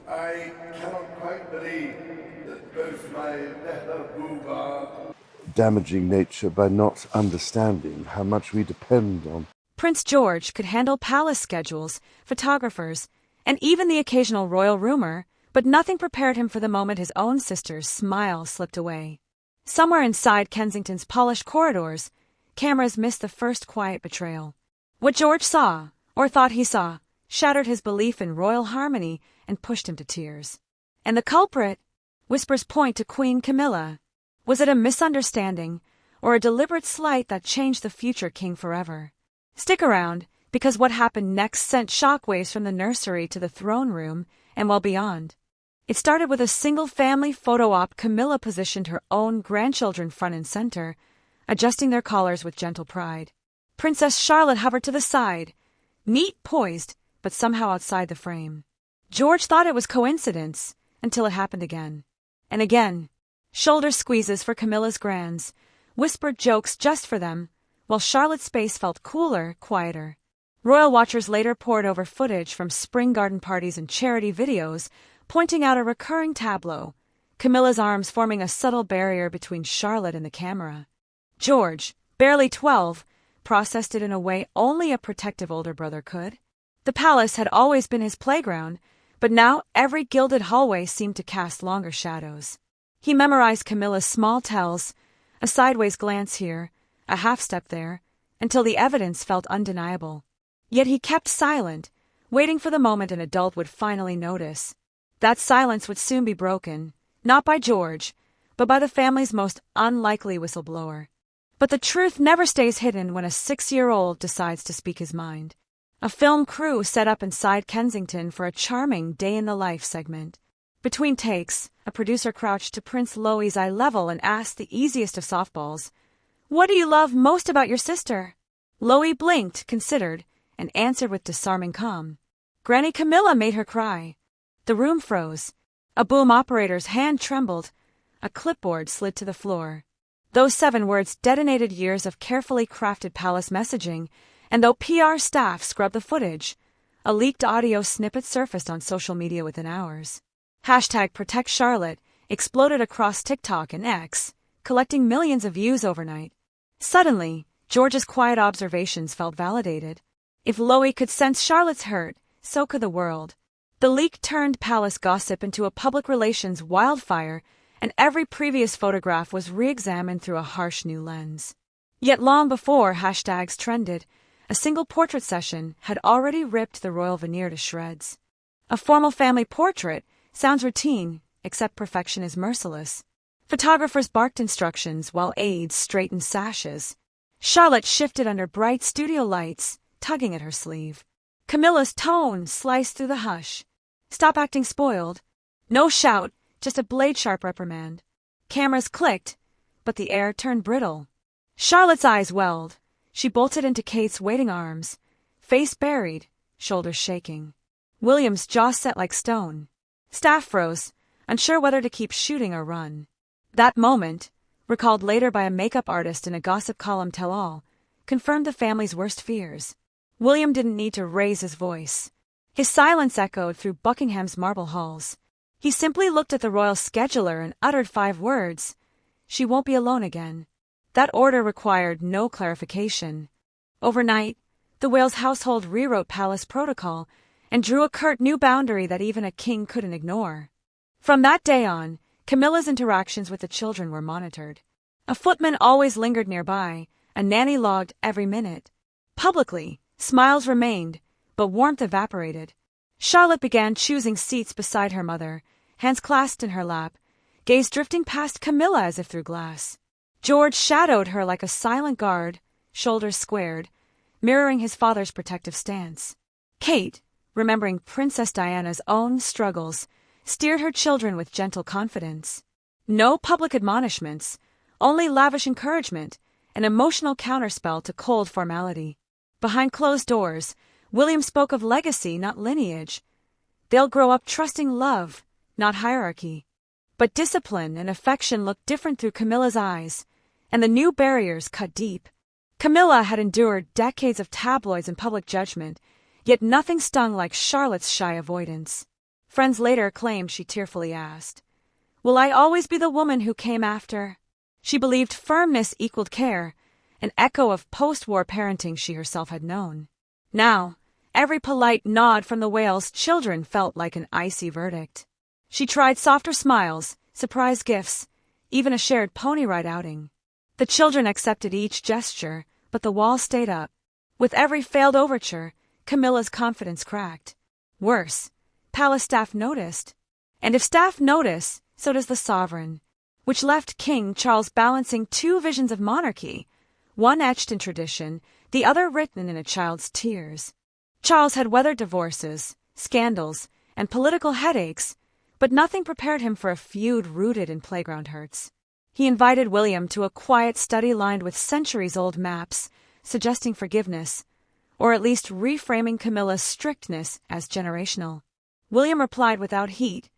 I cannot quite believe that both my Meherboob are damaging nature by not understanding how much we depend on. Prince George could handle palace schedules, photographers, and even the occasional royal rumor, but nothing prepared him for the moment his own sister's smile slipped away. Somewhere inside Kensington's polished corridors, cameras missed the first quiet betrayal. What George saw, or thought he saw, shattered his belief in royal harmony and pushed him to tears. And the culprit? Whispers point to Queen Camilla. Was it a misunderstanding, or a deliberate slight that changed the future king forever? Stick around, because what happened next sent shockwaves from the nursery to the throne room and well beyond. It started with a single family photo op. Camilla positioned her own grandchildren front and center, adjusting their collars with gentle pride. Princess Charlotte hovered to the side, neat, poised, but somehow outside the frame. George thought it was coincidence, until it happened again. And again. Shoulder squeezes for Camilla's grands, whispered jokes just for them, while Charlotte's space felt cooler, quieter. Royal watchers later pored over footage from spring garden parties and charity videos, pointing out a recurring tableau, Camilla's arms forming a subtle barrier between Charlotte and the camera. George, barely 12, processed it in a way only a protective older brother could. The palace had always been his playground, but now every gilded hallway seemed to cast longer shadows. He memorized Camilla's small tells, a sideways glance here, a half-step there, until the evidence felt undeniable. Yet he kept silent, waiting for the moment an adult would finally notice. That silence would soon be broken, not by George, but by the family's most unlikely whistleblower. But the truth never stays hidden when a 6-year-old decides to speak his mind. A film crew set up inside Kensington for a charming day-in-the-life segment. Between takes, a producer crouched to Prince Louis's eye level and asked the easiest of softballs, "What do you love most about your sister?" Louis blinked, considered, and answered with disarming calm. "Granny Camilla made her cry." The room froze. A boom operator's hand trembled. A clipboard slid to the floor. Those 7 words detonated years of carefully crafted palace messaging, and though PR staff scrubbed the footage, a leaked audio snippet surfaced on social media within hours. #ProtectCharlotte exploded across TikTok and X, collecting millions of views overnight. Suddenly, George's quiet observations felt validated. If Louis could sense Charlotte's hurt, so could the world. The leak turned palace gossip into a public relations wildfire, and every previous photograph was re-examined through a harsh new lens. Yet long before hashtags trended, a single portrait session had already ripped the royal veneer to shreds. A formal family portrait sounds routine, except perfection is merciless. Photographers barked instructions while aides straightened sashes. Charlotte shifted under bright studio lights, tugging at her sleeve. Camilla's tone sliced through the hush. "Stop acting spoiled." No shout, just a blade-sharp reprimand. Cameras clicked, but the air turned brittle. Charlotte's eyes welled. She bolted into Kate's waiting arms, face buried, shoulders shaking. William's jaw set like stone. Staff froze, unsure whether to keep shooting or run. That moment, recalled later by a makeup artist in a gossip column tell-all, confirmed the family's worst fears. William didn't need to raise his voice. His silence echoed through Buckingham's marble halls. He simply looked at the royal scheduler and uttered 5 words. "She won't be alone again." That order required no clarification. Overnight, the Wales household rewrote palace protocol and drew a curt new boundary that even a king couldn't ignore. From that day on, Camilla's interactions with the children were monitored. A footman always lingered nearby, a nanny logged every minute. Publicly, smiles remained, but warmth evaporated. Charlotte began choosing seats beside her mother, hands clasped in her lap, gaze drifting past Camilla as if through glass. George shadowed her like a silent guard, shoulders squared, mirroring his father's protective stance. Kate, remembering Princess Diana's own struggles, steered her children with gentle confidence. No public admonishments, only lavish encouragement, an emotional counterspell to cold formality. Behind closed doors, William spoke of legacy, not lineage. They'll grow up trusting love, not hierarchy. But discipline and affection looked different through Camilla's eyes, and the new barriers cut deep. Camilla had endured decades of tabloids and public judgment, yet nothing stung like Charlotte's shy avoidance. Friends later claimed she tearfully asked, "Will I always be the woman who came after?" She believed firmness equaled care, an echo of post-war parenting she herself had known. Now, every polite nod from the whale's children felt like an icy verdict. She tried softer smiles, surprise gifts, even a shared pony ride outing. The children accepted each gesture, but the wall stayed up. With every failed overture, Camilla's confidence cracked. Worse, palace staff noticed. And if staff notice, so does the sovereign, which left King Charles balancing two visions of monarchy, one etched in tradition, the other written in a child's tears. Charles had weathered divorces, scandals, and political headaches, but nothing prepared him for a feud rooted in playground hurts. He invited William to a quiet study lined with centuries-old maps, suggesting forgiveness, or at least reframing Camilla's strictness as generational. William replied without heat,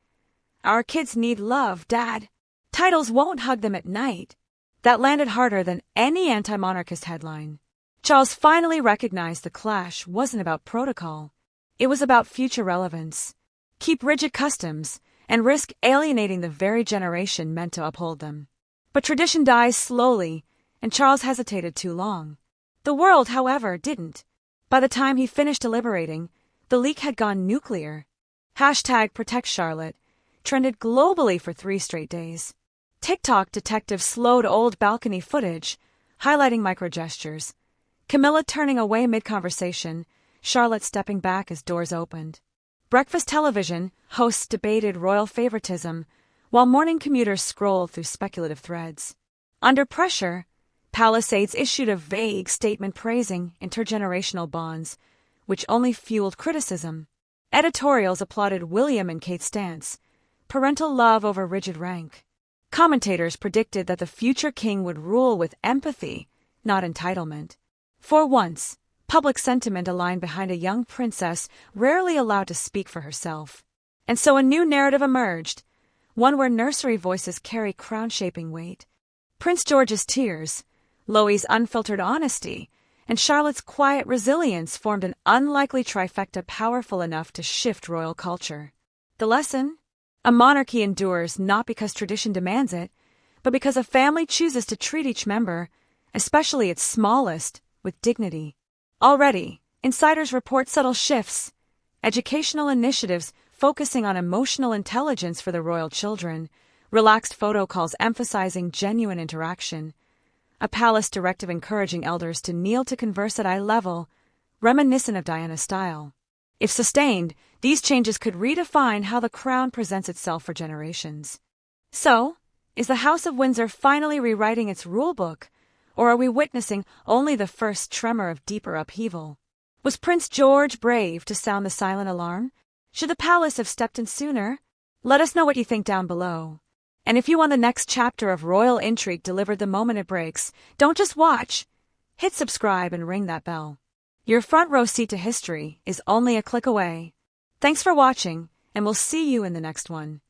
"Our kids need love, Dad. Titles won't hug them at night." That landed harder than any anti-monarchist headline. Charles finally recognized the clash wasn't about protocol. It was about future relevance. Keep rigid customs and risk alienating the very generation meant to uphold them. But tradition dies slowly, and Charles hesitated too long. The world, however, didn't. By the time he finished deliberating, the leak had gone nuclear. #ProtectCharlotte trended globally for 3 straight days. TikTok detectives slowed old balcony footage, highlighting microgestures. Camilla turning away mid-conversation, Charlotte stepping back as doors opened. Breakfast television hosts debated royal favoritism, while morning commuters scrolled through speculative threads. Under pressure, palace aides issued a vague statement praising intergenerational bonds, which only fueled criticism. Editorials applauded William and Kate's stance, parental love over rigid rank. Commentators predicted that the future king would rule with empathy, not entitlement. For once, public sentiment aligned behind a young princess rarely allowed to speak for herself. And so a new narrative emerged, one where nursery voices carry crown-shaping weight. Prince George's tears, Loie's unfiltered honesty, and Charlotte's quiet resilience formed an unlikely trifecta powerful enough to shift royal culture. The lesson? A monarchy endures not because tradition demands it, but because a family chooses to treat each member, especially its smallest, with dignity. Already, insiders report subtle shifts, educational initiatives focusing on emotional intelligence for the royal children, relaxed photo calls emphasizing genuine interaction, a palace directive encouraging elders to kneel to converse at eye level, reminiscent of Diana's style. If sustained, these changes could redefine how the crown presents itself for generations. So, is the House of Windsor finally rewriting its rulebook, or are we witnessing only the first tremor of deeper upheaval? Was Prince George brave to sound the silent alarm? Should the palace have stepped in sooner? Let us know what you think down below. And if you want the next chapter of royal intrigue delivered the moment it breaks, don't just watch. Hit subscribe and ring that bell. Your front row seat to history is only a click away. Thanks for watching, and we'll see you in the next one.